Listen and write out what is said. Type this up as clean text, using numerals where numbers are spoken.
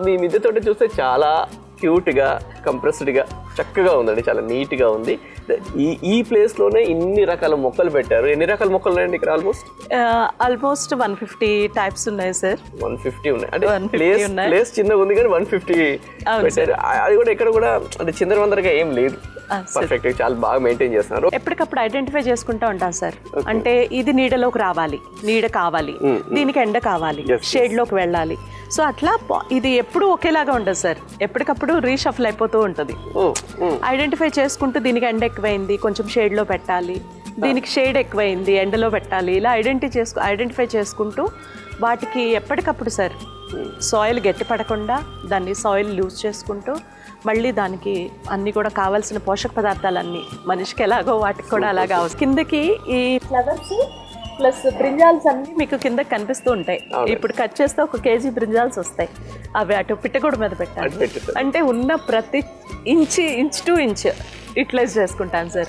మీ మిద్దె తోట చూస్తే చాలా క్యూట్గా కంప్రెస్డ్గా చక్కగా ఉందండి, చాలా నీట్గా ఉంది. ఈ ప్లేస్లోనే ఇన్ని రకాల మొక్కలు పెట్టారు. ఎన్ని రకాల మొక్కలు ఉన్నాయండి ఇక్కడ? ఆల్మోస్ట్ 150 టైప్స్ ఉన్నాయి సార్. 150 ఉన్నాయి. అంటే 150 ఉన్నాయి. ప్లేస్ చిన్నగా ఉంది కానీ 150 పెట్టారు. అది కూడా ఇక్కడ కూడా అంటే చిందరవందరగా ఏం లేదు, పర్ఫెక్ట్ గా చాలా బాగా మెయింటైన్ చేస్తున్నారు. ఎప్పటికప్పుడు ఐడెంటిఫై చేసుకుంటూ ఉంటాం సార్. అంటే ఇది నీడలోకి రావాలి, నీడ కావాలి, దీనికి ఎండ కావాలి, షేడ్ లోకి వెళ్ళాలి. సో అట్లా ఇది ఎప్పుడు ఒకేలాగా ఉండదు సార్, ఎప్పటికప్పుడు రీషఫల్ అయిపోతూ ఉంటుంది. ఐడెంటిఫై చేసుకుంటూ దీనికి ఎండ ఎక్కువైంది కొంచెం షేడ్ లో పెట్టాలి, దీనికి షేడ్ ఎక్కువైంది ఎండలో పెట్టాలి, ఇలా ఐడెంటిఫై చేసుకుంటూ వాటికి ఎప్పటికప్పుడు సార్ సాయిల్ గట్టి పడకుండా దాన్ని సాయిల్ లూజ్ చేసుకుంటూ మళ్ళీ దానికి అన్ని కూడా కావాల్సిన పోషక పదార్థాలన్నీ మనిషికి ఎలాగో వాటికి కూడా అలాగా అవసరం. కిందకి ఈ ఫ్లవర్స్ ప్లస్ బ్రింజాల్స్ అన్ని మీకు కింద కనిపిస్తూ ఉంటాయి. ఇప్పుడు కట్ చేస్తే 1 kg బ్రింజాల్స్ వస్తాయి. అవి అటు పిట్టగూడ మీద పెట్టాలి. అంటే ఉన్న ప్రతి ఇంచ్ టు ఇంచ్ యూటిలైజ్ చేసుకుంటాను సార్.